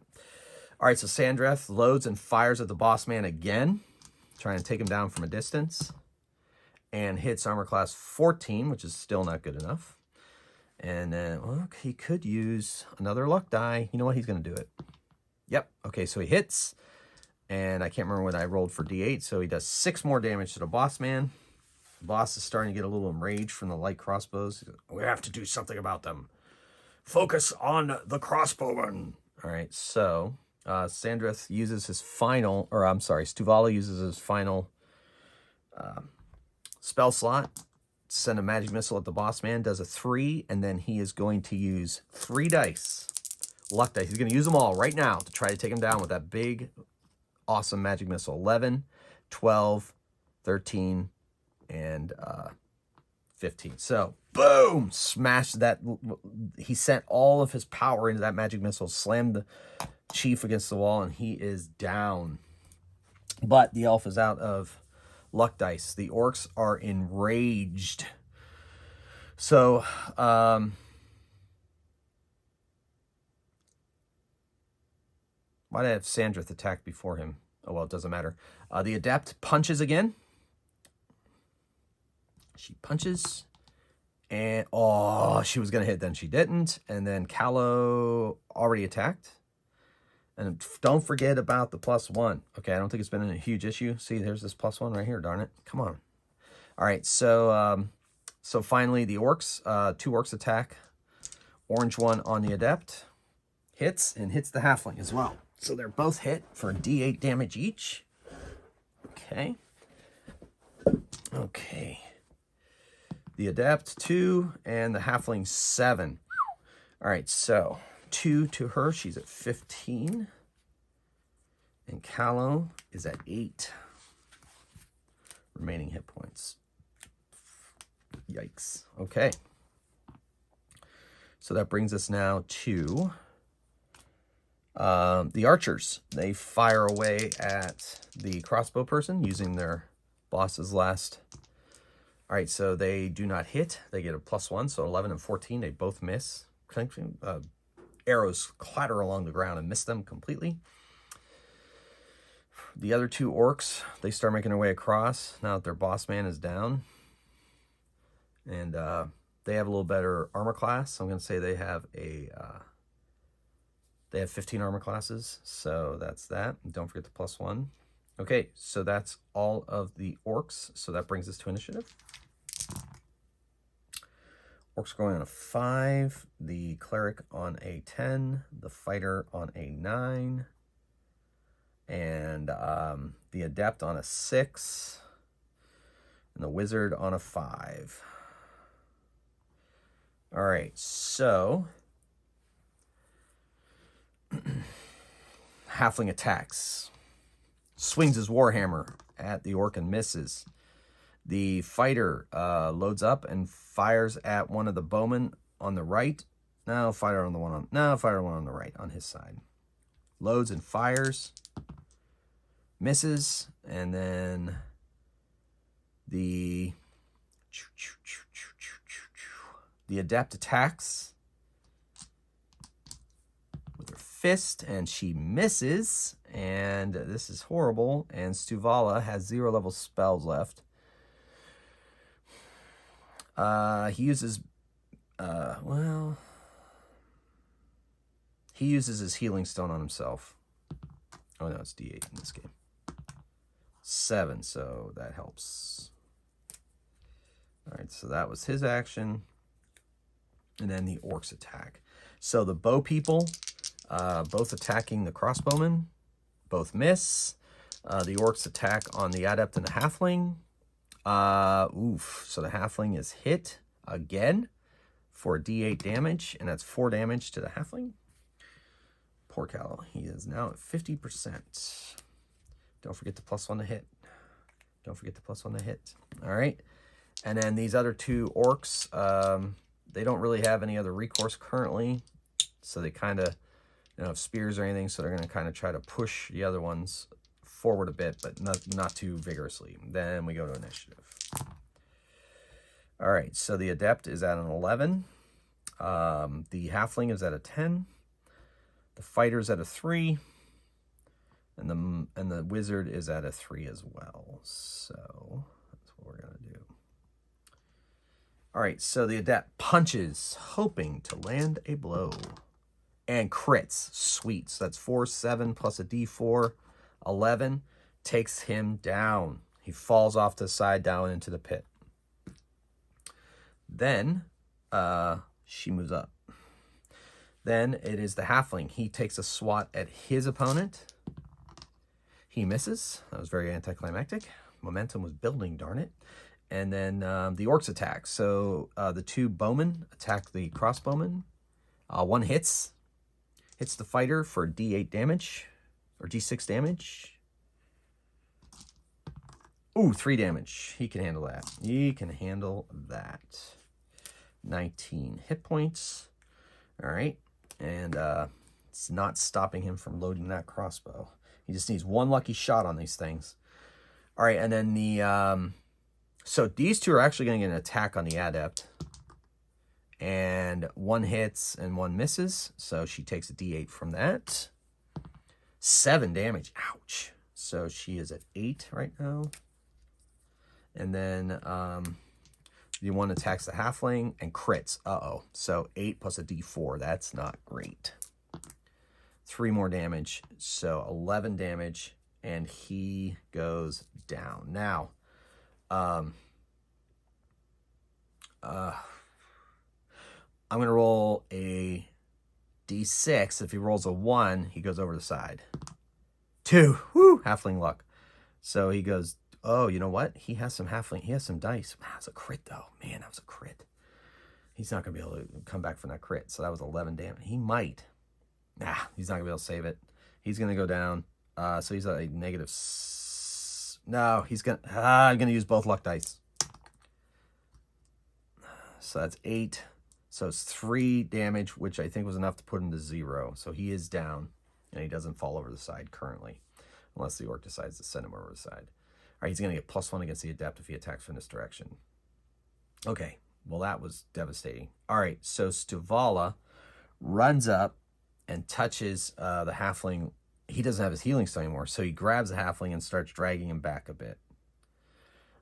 All right, so Sandreth loads and fires at the boss man again, trying to take him down from a distance, and hits armor class 14, which is still not good enough. And then, look, he could use another luck die. You know what? He's going to do it. Yep. Okay, so he hits, and I can't remember what I rolled for D8, so he does 6 more damage to the boss man. The boss is starting to get a little enraged from the light crossbows. We have to do something about them. Focus on the crossbowman. All right, so Sandreth uses his final, or I'm sorry, Stuvala uses his final spell slot. Send a magic missile at the boss man, does a 3, and then he is going to use 3 dice. Luck dice. He's going to use them all right now to try to take him down with that big, awesome magic missile. 11, 12, 13, and 15. So, boom! Smashed that. He sent all of his power into that magic missile, slammed the chief against the wall, and he is down. But the elf is out of luck dice. The orcs are enraged. So, why did I have Sandreth attack before him? Oh, well, it doesn't matter. The adept punches again. She punches. And, oh, she was going to hit, then she didn't. And then Callow already attacked. And don't forget about the +1. Okay, I don't think it's been a huge issue. See, there's this +1 right here, darn it. Come on. All right, so so finally the orcs, 2 orcs attack. Orange one on the adept. Hits, and hits the halfling as well. So they're both hit for D8 damage each. Okay. Okay. The adept 2 and the halfling 7. All right, so 2 to her. She's at 15. And Callow is at 8. Remaining hit points. Yikes. Okay. So that brings us now to the archers. They fire away at the crossbow person using their boss's last. All right, so they do not hit. They get a +1, so 11 and 14, they both miss. Arrows clatter along the ground and miss them completely. The other 2 orcs, they start making their way across now that their boss man is down. And they have a little better armor class. So I'm going to say they have a... they have 15 armor classes, so that's that. And don't forget the +1. Okay, so that's all of the orcs. So that brings us to initiative. Orcs going on a 5, the cleric on a 10, the fighter on a 9, and the adept on a 6, and the wizard on a 5. All right, so halfling attacks. Swings his warhammer at the orc and misses. The fighter loads up and fires at one of the bowmen on the right. Fire on the one on the right on his side. Loads and fires. Misses. And then the adept attacks with her fist, and she misses. And this is horrible. And Stuvala has 0 level spells left. He uses, he uses his healing stone on himself. Oh no, it's D8 in this game. 7, so that helps. All right, so that was his action. And then the orcs attack. So the bow people, both attacking the crossbowmen, both miss. The orcs attack on the adept and the halfling. So the halfling is hit again for d8 damage, and that's 4 damage to the halfling. Poor Cal, he is now at 50%. Don't forget the +1 to hit. Don't forget the +1 to hit. All right. And then these other 2 orcs, they don't really have any other recourse currently. So they kind of don't have spears or anything. So they're going to kind of try to push the other ones forward a bit, but not too vigorously. Then we go to initiative. All right. So the adept is at an 11. The halfling is at a 10. The fighter's at a 3. And the wizard is at a 3 as well. So that's what we're going to do. All right, so the adept punches, hoping to land a blow. And crits. Sweet. So that's 4, 7 plus a d4. 11 takes him down. He falls off to the side down into the pit. Then she moves up. Then it is the halfling. He takes a swat at his opponent. He misses. That was very anticlimactic. Momentum was building, darn it. And then the orcs attack. So the 2 bowmen attack the crossbowmen. 1 hits the fighter for d8 damage, or d6 damage. Ooh, 3 damage. He can handle that. He can handle that. 19 hit points. All right. And it's not stopping him from loading that crossbow. He just needs 1 lucky shot on these things. All right, and then the... so these 2 are actually going to get an attack on the adept. And 1 hits and 1 misses. So she takes a d8 from that. 7 damage. Ouch. So she is at 8 right now. And then the one attacks the halfling and crits. Uh-oh. So 8 plus a d4. That's not great. 3 more damage. So 11 damage. And he goes down. Now, I'm going to roll a d6. If he rolls a 1, he goes over the side. 2. Woo! Halfling luck. So he goes, oh, you know what? He has some halfling. He has some dice. Wow, that's a crit, though. Man, that was a crit. He's not going to be able to come back from that crit. So that was 11 damage. He might. Nah, he's not going to be able to save it. He's going to go down. So he's at a negative... No, he's going to... I'm going to use both luck dice. So that's 8. So it's 3 damage, which I think was enough to put him to 0. So he is down, and he doesn't fall over the side currently, unless the orc decides to send him over the side. All right, he's going to get +1 against the adept if he attacks from this direction. Okay, well, that was devastating. All right, so Stuvala runs up and touches the halfling. He doesn't have his healing stone anymore, so he grabs the halfling and starts dragging him back a bit.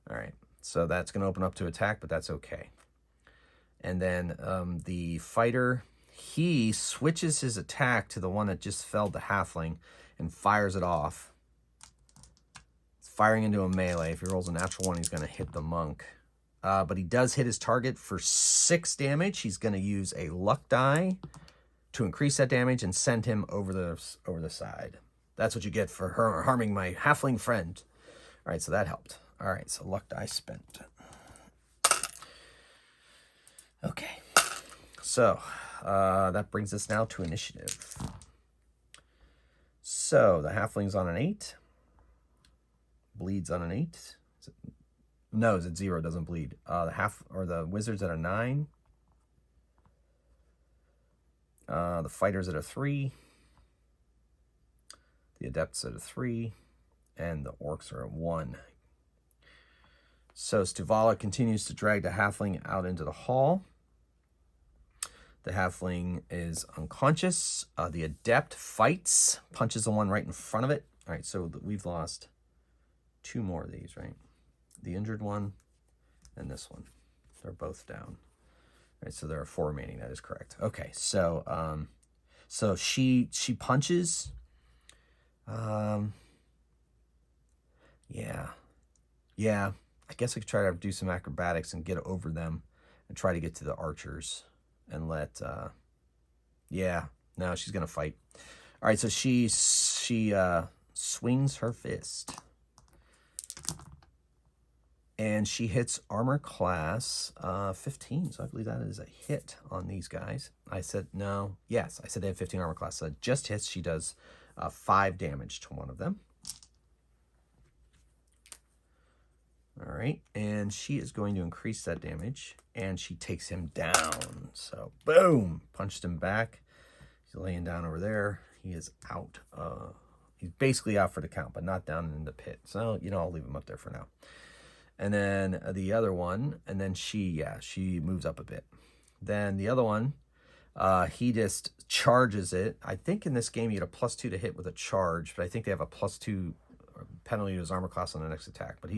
All right, so that's going to open up to attack, but that's okay. And then the fighter, he switches his attack to the one that just felled the halfling and fires it off. It's firing into a melee. If he rolls a natural 1, he's going to hit the monk. But he does hit his target for 6 damage. He's going to use a luck die to increase that damage and send him over the side. That's what you get for harming my halfling friend. All right, so that helped. All right, so luck die spent. Okay, so that brings us now to initiative. So the halfling's on an 8. Bleeds on an 8. No, it's at 0, doesn't bleed. The wizard's at a 9. The fighter's at a 3. The adept's at a 3. And the orcs are at 1. So Stuvala continues to drag the halfling out into the hall. The halfling is unconscious. The adept fights, punches the one right in front of it. All right, so we've lost 2 more of these, right? The injured one and this one. They're both down. All right, so there are 4 remaining. That is correct. Okay, so so she punches. Yeah. Yeah. I guess I could try to do some acrobatics and get over them and try to get to the archers and let, yeah, no, she's going to fight. All right, so she swings her fist. And she hits armor class 15. So I believe that is a hit on these guys. I said no. Yes, I said they have 15 armor class. So it just hits. She does 5 damage to one of them. All right. And she is going to increase that damage. And she takes him down. So boom. Punched him back. He's laying down over there. He is out. He's basically out for the count, but not down in the pit. So, you know, I'll leave him up there for now. And then the other one, and then she moves up a bit. Then the other one, he just charges it. I think in this game you get a +2 to hit with a charge, but I think they have a +2 penalty to his armor class on the next attack. But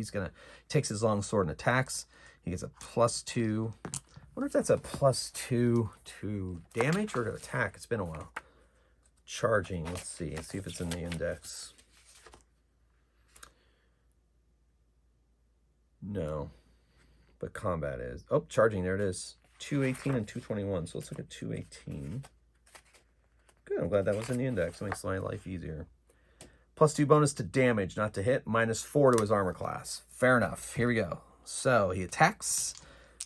takes his long sword and attacks. He gets a +2. I wonder if that's a +2 to damage or to attack. It's been a while. Charging, let's see if it's in the index. No, but combat is. Oh, charging, there it is. 218 and 221, so let's look at 218. Good, I'm glad that was in the index. It makes my life easier. +2 bonus to damage, not to hit. -4 to his armor class. Fair enough. Here we go. So he attacks.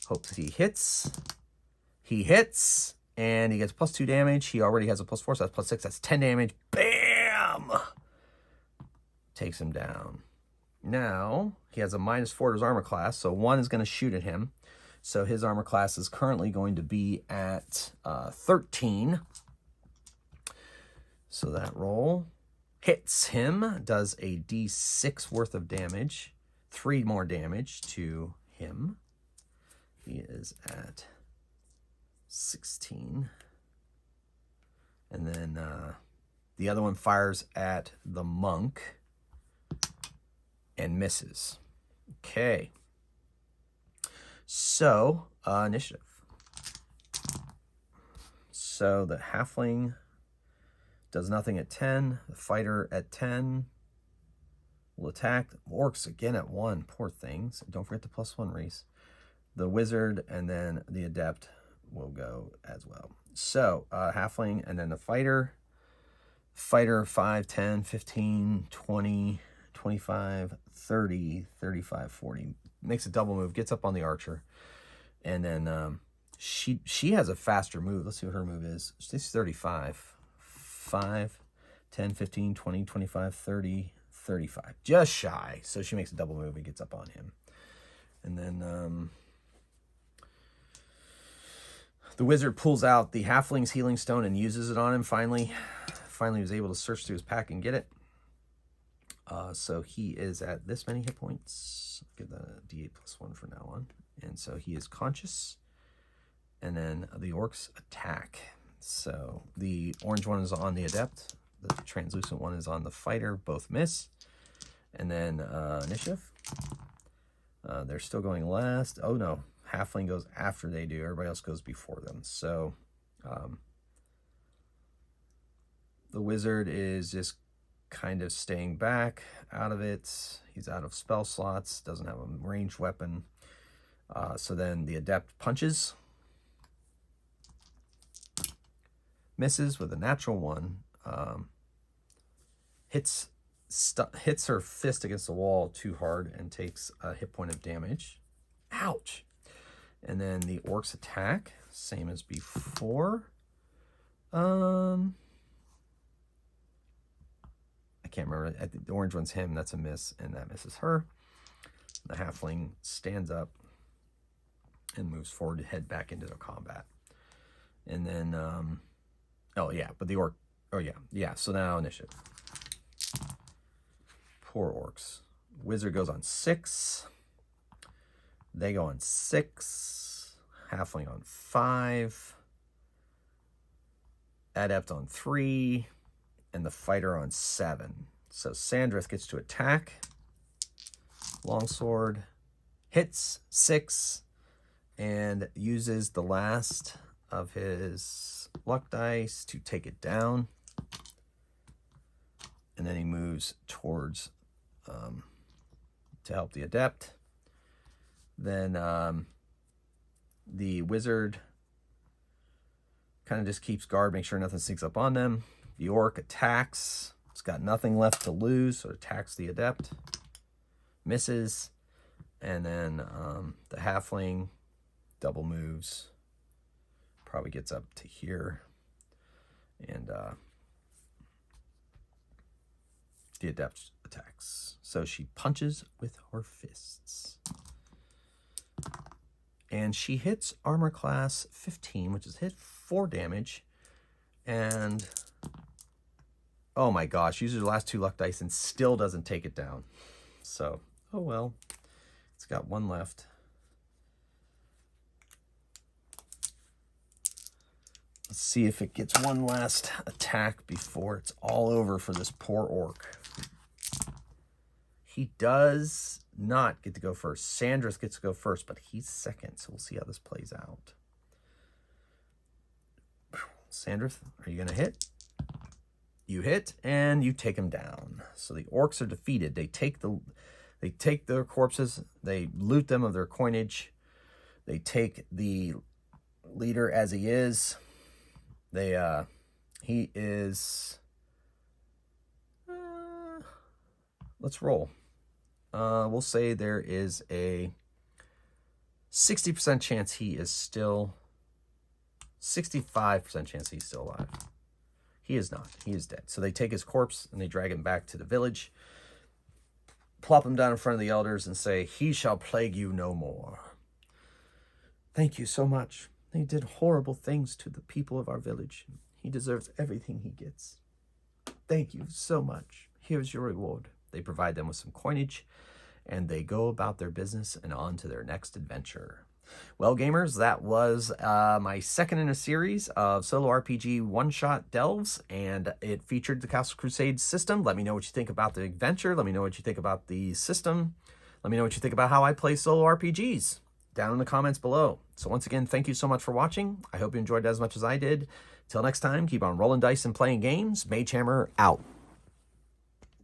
Hopes he hits. He hits, and he gets +2 damage. He already has a +4, so that's +6. That's 10 damage. Bam! Takes him down. Now, he has a -4 to his armor class, so 1 is going to shoot at him. So his armor class is currently going to be at 13. So that roll hits him, does a d6 worth of damage, 3 more damage to him. He is at 16. And then the other one fires at the monk and misses. Okay. So, initiative. So the halfling does nothing at 10. The fighter at 10 will attack. The orcs again at 1. Poor things. Don't forget the +1, Reese. The wizard and then the adept will go as well. So, halfling and then the fighter. Fighter 5, 10, 15, 20, 25, 30, 35, 40. Makes a double move, gets up on the archer. And then she has a faster move. Let's see what her move is. She's 35. 5, 10, 15, 20, 25, 30, 35. Just shy. So she makes a double move and gets up on him. And then the wizard pulls out the halfling's healing stone and uses it on him finally. Finally was able to search through his pack and get it. So he is at this many hit points. Give that a d8 +1 from now on. And so he is conscious. And then the orcs attack. So the orange one is on the adept. The translucent one is on the fighter. Both miss. And then initiative. They're still going last. Oh no, halfling goes after they do. Everybody else goes before them. So the wizard is just kind of staying back out of it. He's out of spell slots. Doesn't have a ranged weapon. So then the adept punches. Misses with a natural 1. Hits her fist against the wall too hard and takes a hit point of damage. Ouch. And then the orcs attack, same as before. I can't remember. I think the orange one's him. That's a miss, and that misses her. The halfling stands up and moves forward to head back into the combat. And then, oh yeah, but the orc, oh yeah. So now initiative. Poor orcs. Wizard goes on 6. They go on 6. Halfling on 5. Adept on 3. And the fighter on 7. So Sandrith gets to attack. Longsword hits 6 and uses the last of his luck dice to take it down. And then he moves towards to help the adept. Then the wizard kind of just keeps guard, make sure nothing sneaks up on them. The orc attacks. It's got nothing left to lose, so it attacks the adept. Misses. And then the halfling double moves. Probably gets up to here. And the adept attacks. So she punches with her fists. And she hits armor class 15, which is hit 4 damage. And, oh my gosh, uses her last 2 luck dice and still doesn't take it down. So, oh well. It's got 1 left. Let's see if it gets 1 last attack before it's all over for this poor orc. He does not get to go first. Sandris gets to go first, but he's second, so we'll see how this plays out. Sandris, are you going to hit? You hit, and you take him down. So the orcs are defeated. They take their corpses, they loot them of their coinage, they take the leader as he is. He is, let's roll. We'll say there is a 60% chance he is still, 65% chance he's still alive. He is not. He is dead. So they take his corpse and they drag him back to the village, plop him down in front of the elders and say, "He shall plague you no more. Thank you so much. He did horrible things to the people of our village. He deserves everything he gets. Thank you so much. Here's your reward." They provide them with some coinage, and they go about their business and on to their next adventure. Well, gamers, that was my second in a series of solo RPG one-shot delves, and it featured the Castle Crusade system. Let me know what you think about the adventure. Let me know what you think about the system. Let me know what you think about how I play solo RPGs down in the comments below. So once again, thank you so much for watching. I hope you enjoyed it as much as I did. Till next time, keep on rolling dice and playing games. Mage Hammer out.